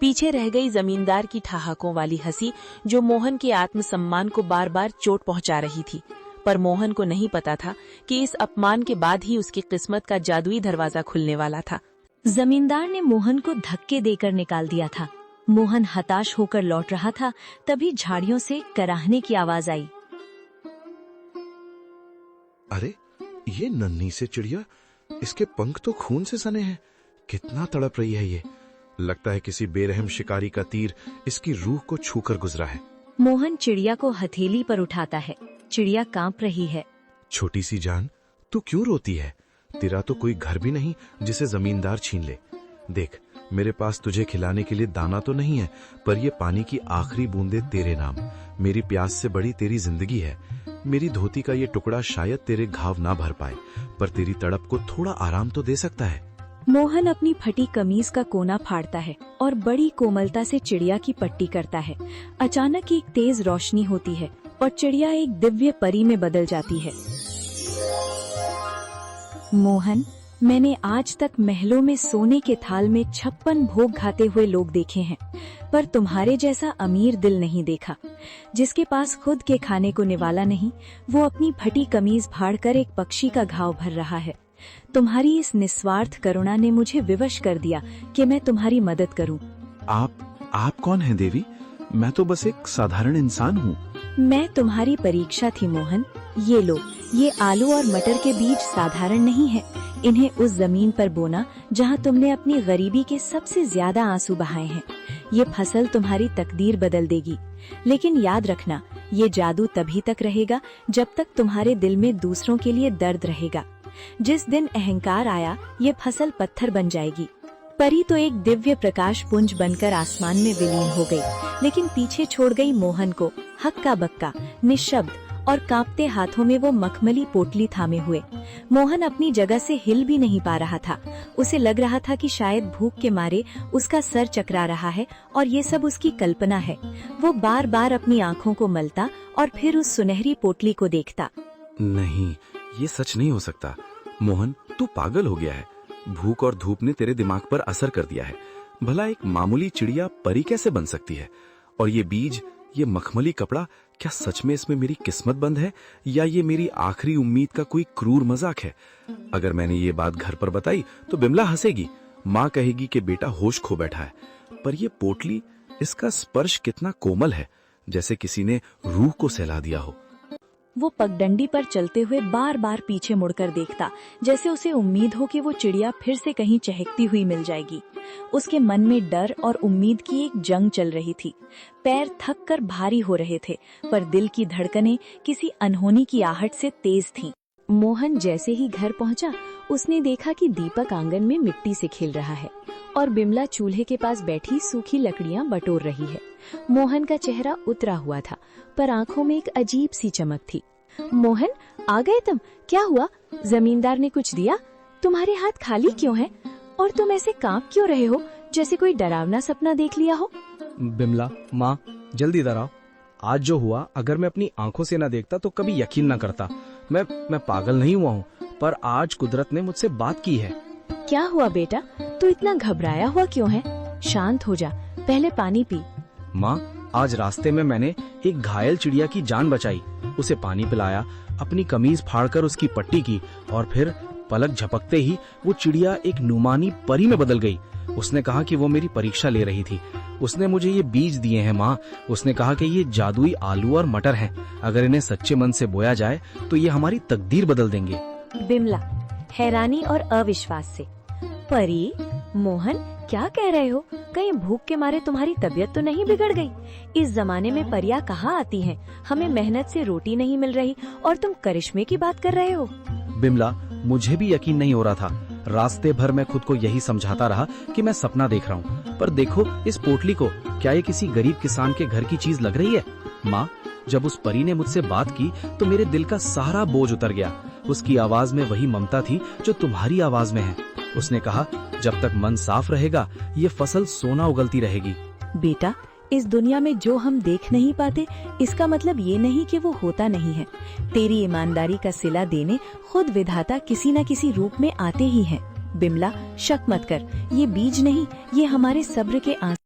पीछे रह गई जमींदार की ठहाकों वाली हंसी, जो मोहन के आत्मसम्मान को बार बार चोट पहुंचा रही थी। पर मोहन को नहीं पता था कि इस अपमान के बाद ही उसकी किस्मत का जादुई दरवाजा खुलने वाला था। जमींदार ने मोहन को धक्के देकर निकाल दिया था। मोहन हताश होकर लौट रहा था, तभी झाड़ियों से कराहने की आवाज आई। अरे, ये नन्ही से चिड़िया, इसके पंख तो खून से सने हैं। कितना तड़प रही है ये। लगता है किसी बेरहम शिकारी का तीर इसकी रूह को छूकर गुजरा है। मोहन चिड़िया को हथेली पर उठाता है। चिड़िया कांप रही है। छोटी सी जान, तू क्यों रोती है? तेरा तो कोई घर भी नहीं जिसे जमींदार छीन ले। देख, मेरे पास तुझे खिलाने के लिए दाना तो नहीं है, पर ये पानी की आखिरी बूंदे तेरे नाम। मेरी प्यास से बड़ी तेरी जिंदगी है। मेरी धोती का ये टुकड़ा शायद तेरे घाव ना भर पाए, पर तेरी तड़प को थोड़ा आराम तो दे सकता है। मोहन अपनी फटी कमीज का कोना फाड़ता है और बड़ी कोमलता से चिड़िया की पट्टी करता है। अचानक एक तेज रोशनी होती है और चिड़िया एक दिव्य परी में बदल जाती है। मोहन, मैंने आज तक महलों में सोने के थाल में 56 भोग खाते हुए लोग देखे हैं, पर तुम्हारे जैसा अमीर दिल नहीं देखा। जिसके पास खुद के खाने को निवाला नहीं, वो अपनी फटी कमीज फाड़कर एक पक्षी का घाव भर रहा है। तुम्हारी इस निस्वार्थ करुणा ने मुझे विवश कर दिया कि मैं तुम्हारी मदद करूं। आप कौन हैं देवी? मैं तो बस एक साधारण इंसान हूँ। मैं तुम्हारी परीक्षा थी मोहन। ये लो, ये आलू और मटर के बीज साधारण नहीं है। इन्हें उस जमीन पर बोना जहाँ तुमने अपनी गरीबी के सबसे ज्यादा आंसू बहाए हैं। ये फसल तुम्हारी तकदीर बदल देगी। लेकिन याद रखना, ये जादू तभी तक रहेगा जब तक तुम्हारे दिल में दूसरों के लिए दर्द रहेगा। जिस दिन अहंकार आया, ये फसल पत्थर बन जाएगी। परी तो एक दिव्य प्रकाश पुंज बनकर आसमान में विलीन हो गई, लेकिन पीछे छोड़ गई मोहन को हक्का बक्का, निशब्द और कांपते हाथों में वो मखमली पोटली थामे हुए। मोहन अपनी जगह से हिल भी नहीं पा रहा था। उसे लग रहा था कि शायद भूख के मारे उसका सर चकरा रहा है और ये सब उसकी कल्पना है। वो बार बार अपनी आंखों को मलता और फिर उस सुनहरी पोटली को देखता। नहीं, ये सच नहीं हो सकता। मोहन, तू पागल हो गया है। भूख और धूप ने तेरे दिमाग पर असर कर दिया है। भला एक मामूली चिड़िया परी कैसे बन सकती है? और ये बीज, ये मखमली कपड़ा, क्या सच में इसमें मेरी किस्मत बंद है, या ये मेरी आखिरी उम्मीद का कोई क्रूर मजाक है? अगर मैंने ये बात घर पर बताई तो बिमला हंसेगी। माँ कहेगी कि बेटा होश खो बैठा है। पर ये पोटली, इसका स्पर्श कितना कोमल है, जैसे किसी ने रूह को सहला दिया हो। वो पगडंडी पर चलते हुए बार बार पीछे मुड़कर देखता, जैसे उसे उम्मीद हो कि वो चिड़िया फिर से कहीं चहकती हुई मिल जाएगी। उसके मन में डर और उम्मीद की एक जंग चल रही थी। पैर थक कर भारी हो रहे थे, पर दिल की धड़कनें किसी अनहोनी की आहट से तेज थीं। मोहन जैसे ही घर पहुंचा, उसने देखा कि दीपक आंगन में मिट्टी से खेल रहा है और बिमला चूल्हे के पास बैठी सूखी लकड़ियां बटोर रही है। मोहन का चेहरा उतरा हुआ था, पर आंखों में एक अजीब सी चमक थी। मोहन, आ गए तुम? क्या हुआ? जमींदार ने कुछ दिया? तुम्हारे हाथ खाली क्यों हैं? और तुम ऐसे कांप क्यों रहे हो, जैसे कोई डरावना सपना देख लिया हो? बिमला, माँ, जल्दी इधर आओ। आज जो हुआ, अगर मैं अपनी आंखों से न देखता तो कभी यकीन न करता। मैं पागल नहीं हुआ हूँ, पर आज कुदरत ने मुझसे बात की है। क्या हुआ बेटा? तू इतना घबराया हुआ क्यों है? शांत हो जा, पहले पानी पी। माँ, आज रास्ते में मैंने एक घायल चिड़िया की जान बचाई। उसे पानी पिलाया, अपनी कमीज फाड़कर उसकी पट्टी की, और फिर पलक झपकते ही वो चिड़िया एक नुमानी परी में बदल गई। उसने कहा कि वो मेरी परीक्षा ले रही थी। उसने मुझे ये बीज दिए हैं माँ। उसने कहा कि ये जादुई आलू और मटर हैं। अगर इन्हें सच्चे मन से बोया जाए तो ये हमारी तकदीर बदल देंगे। बिमला हैरानी और अविश्वास से, परी? मोहन, क्या कह रहे हो? कहीं भूख के मारे तुम्हारी तबीयत तो नहीं बिगड़ गई? इस जमाने में परियां कहाँ आती हैं? हमें मेहनत से रोटी नहीं मिल रही और तुम करिश्मे की बात कर रहे हो? बिमला, मुझे भी यकीन नहीं हो रहा था। रास्ते भर मैं खुद को यही समझाता रहा कि मैं सपना देख रहा हूँ। पर देखो इस पोटली को, क्या ये किसी गरीब किसान के घर की चीज लग रही है? माँ, जब उस परी ने मुझसे बात की तो मेरे दिल का सारा बोझ उतर गया। उसकी आवाज में वही ममता थी जो तुम्हारी आवाज में है। उसने कहा, जब तक मन साफ रहेगा ये फसल सोना उगलती रहेगी। बेटा, इस दुनिया में जो हम देख नहीं पाते, इसका मतलब ये नहीं कि वो होता नहीं है। तेरी ईमानदारी का सिला देने खुद विधाता किसी न किसी रूप में आते ही हैं। बिमला, शक मत कर, ये बीज नहीं, ये हमारे सब्र के आंसू